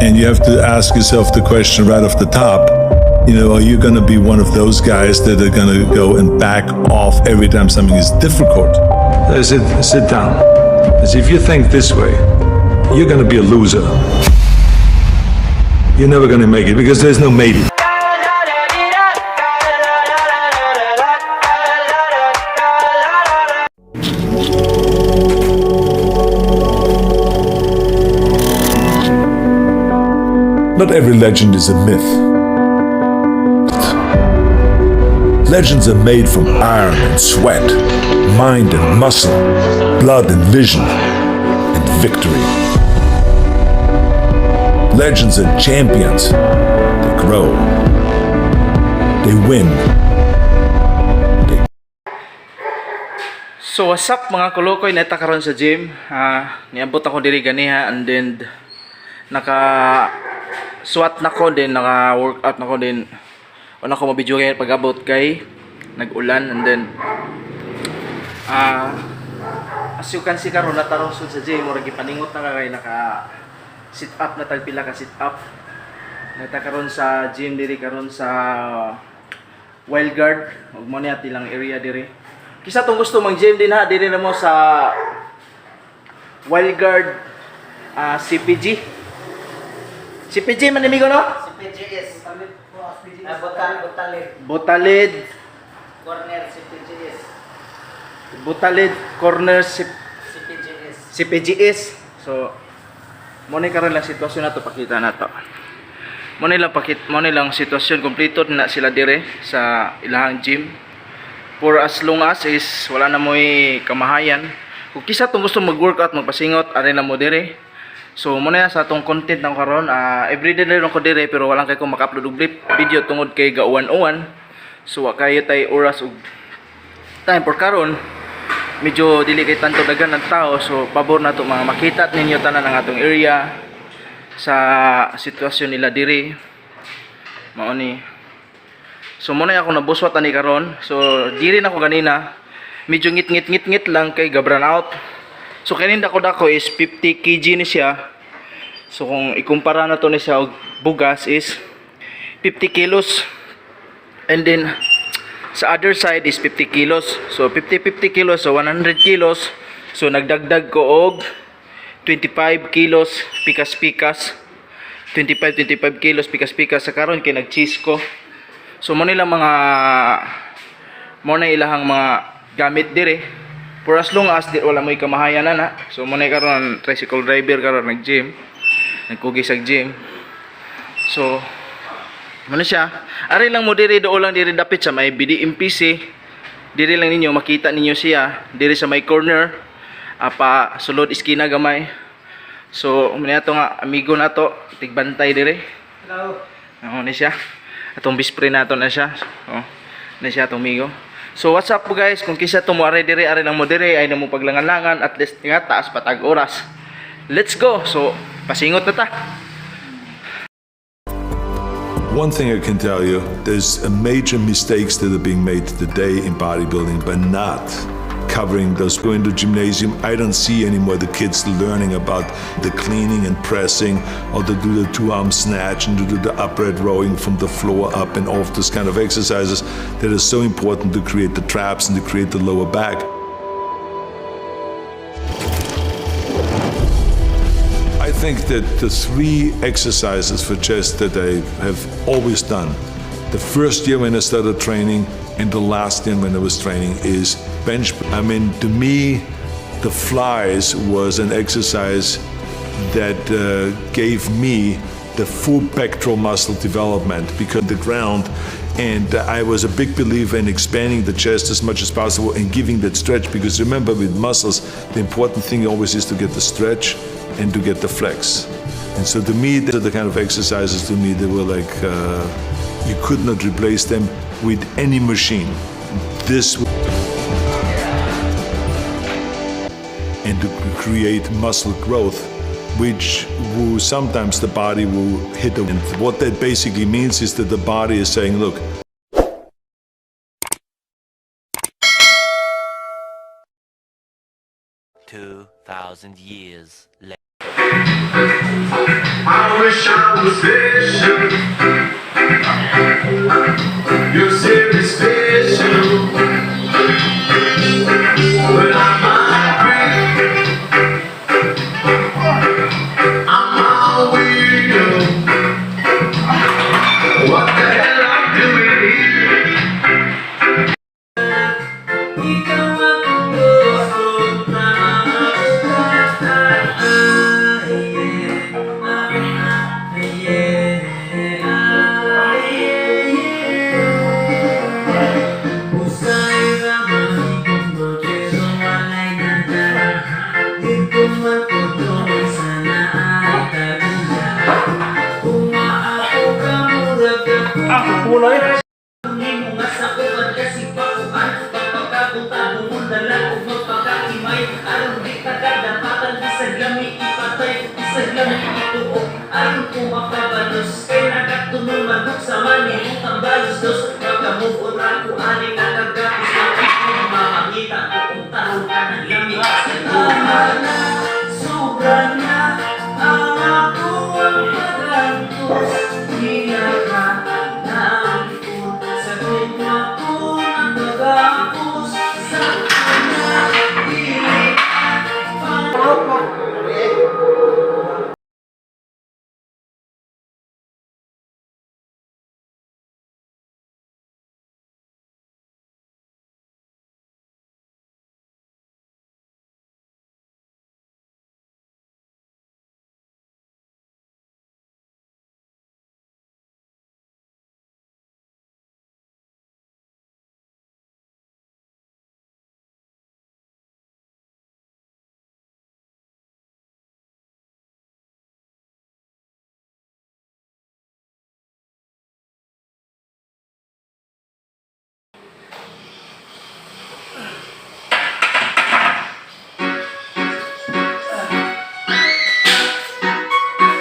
And you have to ask yourself the question right off the top, are you going to be one of those guys that are going to go and back off every time something is difficult? Sit down. As if you think this way, you're going to be a loser. You're never going to make it because there's no maybe. Not every legend is a myth. Legends are made from iron and sweat, mind and muscle, blood and vision, and victory. Legends are champions. They grow. They win. So what's up mga kulukoy, neta karon sa gym. Niabot ako diri ganiha and then naka-swat na ko, then naka-workout na ko, then wala ko mabidyo kaya pag-abot kay nag-ulan and then as you can see karon natarosod sa gym, murag gipaningot na kay naka sit up na tagpila ka sit up. Neta karon sa gym diri karon sa Wild Guard, ug mo niya tilang area diri. Kisa tong gusto mang gym din ha, diri na mo sa Wild Guard CPG. CPG man amigo no? CPG is Botalid corner CPG is Botalid corner CPG is CPGS. So mo ni karon lang sitwasyon nato, pakita nato. Mo nilang sitwasyon kompleto na sila dire sa ilahang gym. For as long as is wala na mo'y kamahayan. Kung kisa tong gusto mag-workout, magpasingot, ari na mo dire. So muna sa atong content ng karon, everyday na rin ko dire pero walang kay ko maka-upload og video tungod kay gauwan-uwan. So wa kayo tay oras og time for karon. Medyo dili kay tanto daghan ng tao, so pabor na to mga makita ninyo tanan ang atong area sa sitwasyon nila dire. Mao ni. So muna ako nabuswat ani karon. So diri na ko ganina. Medyo ngit lang kay gabran out. So kanin dako is 50 kg ni siya. So kung ikumpara na to ni siya og bugas is 50 kilos. And then sa other side is 50 kilos. So 50 kilos, so 100 kilos. So nagdagdag ko og 25 kilos pikas-pikas. 25 kilos pikas-pikas sa karon kay nag-cheese ko. So mo nila ilahang mga gamit dire. For as long as wala mo'y kamahayan na. So mo na karon tricycle driver karon nag-gym. Nagkugi sa gym. So mo na siya. Ari lang mo dire do lang dire dapit sa may BDMPC. Dire lang ninyo makita ninyo siya dire sa may corner. Pa sulod iskina gamay. So mo na to nga amigo nato tigbantay dire. hello Ni siya. Atong bispre nato na siya. Na siya atong amigo. So what's up po guys, kung kisa to mo ari lang mo dire ay namo paglangan-langan at least nga taas patag oras. Let's go. So pasingot na ta. One thing I can tell you, there's major mistakes that are being made today in bodybuilding, but not covering those. Going to gymnasium, I don't see anymore the kids learning about the cleaning and pressing, or to do the two-arm snatch and to do the upright rowing from the floor up and off, those kind of exercises that are so important to create the traps and to create the lower back. I think that the three exercises for chest that I have always done, the first year when I started training and the last year when I was training, is bench. I mean, to me, the flies was an exercise that gave me the full pectoral muscle development because the ground, and I was a big believer in expanding the chest as much as possible and giving that stretch, because remember, with muscles, the important thing always is to get the stretch and to get the flex. And so to me, these are the kind of exercises to me that were like, you could not replace them with any machine. This and to create muscle growth, which will sometimes the body will hit a. And what that basically means is that the body is saying, look, 2,000 years later. I wish I was special. You're very special. But I'm hungry. I'm a weirdo. What the hell I'm doing here? Ikaw ang gusto na Usay ramay kung pero walay nagdala Di ko magputong sana ay taganda Umaako ka murag ako Hindi mo nga sa kuwan kasi pakuan Pagpagkapunta mo dala o magpagkakimay Aron di tagadapatan Isag lami ipatay Isag lami ituok Aron ko makabalos Kay nagkatunong magok sa mani Ang balos dos Pagkamove on ako Aning nakagapis Ang mamangita ko kung tahong ka ng lami Sana sobra na Ang ako ang pagantos Hinaka sa tuwa ko ng bagapos sa kanya dili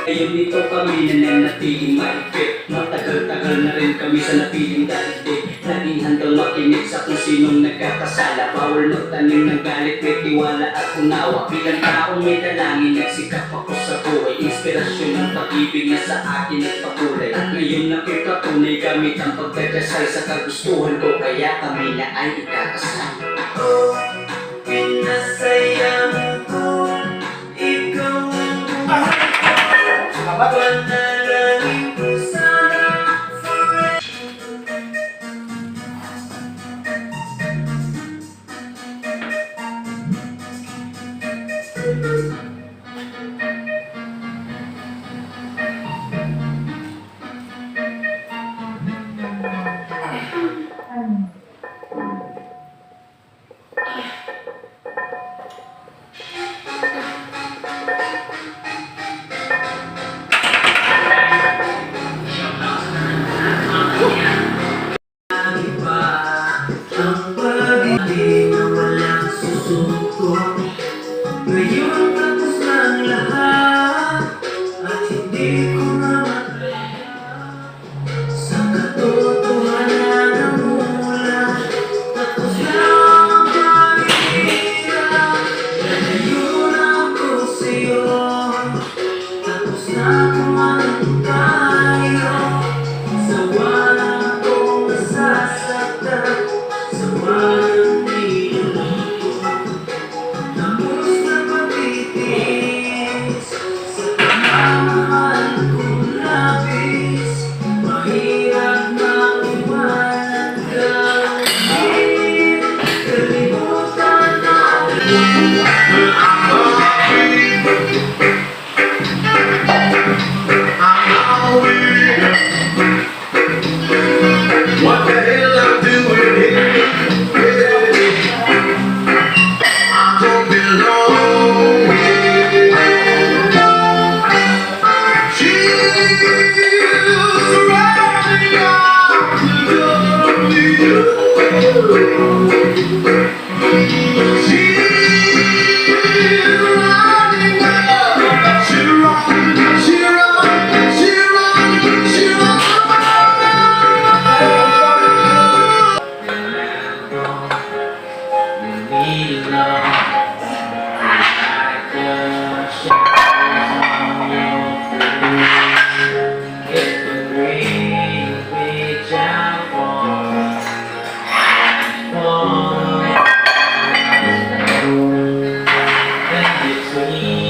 Ngayon dito kami nananatiling maigpit Matagal-tagal na rin kami sa napiling daigdig Laging handang makinig sa kung sinong nagkakasala Bawal magtanim ng galit, may tiwala at unawa Bilang taong may dalangin, nagsikap ako sa buhay Inspirasyon ng pag-ibig na sa akin nagpakulay At ngayon nakita tunay gamit ang pagdadasal sa kagustuhan ko Kaya kami na ay ikakasal pinasayang ko ikaw ang panalangin ko sana forever Ang pag-ibig na walang susuko Ngayon tapos na ang lahat At hindi ko na Sa katotohanan ng ulan Tapos na ang pag-ibig Ngayon ako sa'yo Tapos na kung anong tayo Sa walang kong nasasaktan Sa walang nilulungkot Tapos na pagtitis Sa pamamahal kong labis Mahirap na iwanan ka ulit Kalimutan na I'm always me.